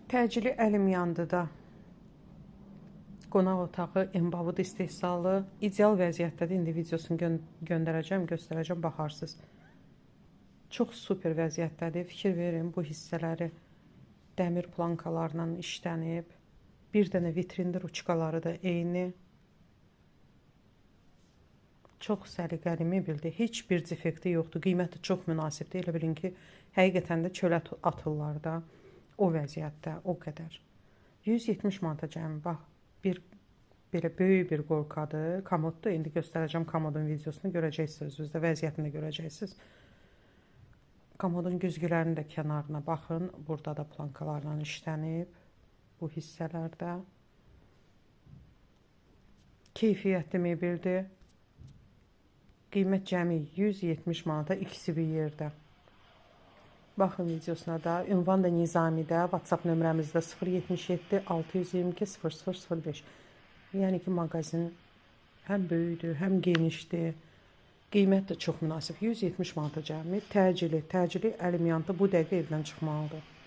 Təcili əlim yandı da. Qonaq otağı embavud istehsalı ideal vəziyyətdədir. İndi videosunu göndərəcəm, göstərəcəm, baxarsınız. Çox super vəziyyətdədir. Fikir verin, bu hissələri dəmir plankalarla işlənib. Bir dənə vitrində ruçkaları da eyni. Çox səliqəli mebildir. Heç bir defekti yoxdur. Qiyməti çox münasibdir. Elə bilin ki, həqiqətən də çölə atırlar da. O vəziyyətdə, o qədər. 170 manata cəmi, bax, belə böyük bir qorxadır. Komoddur. İndi göstərəcəm komodun videosunu, görəcəksiniz özünüzdə, vəziyyətini görəcəksiniz. Komodun güzgülərinin də kənarına baxın. Burada da plankalarla işlənib. Bu hissələrdə. Keyfiyyətli mebildir. Qiymət cəmi 170 manata, ikisi bir yerdə. Baxın videosuna da. Ünvan da Nizamidə. WhatsApp nömrəmizdə 077 622 0005. Yəni ki, mağazin həm böyükdür, həm genişdir. Qiymət də çox münasib. 170 manata cəmi. Təcili əlim yandı. Bu dəqiqə evdən çıxmalıdır.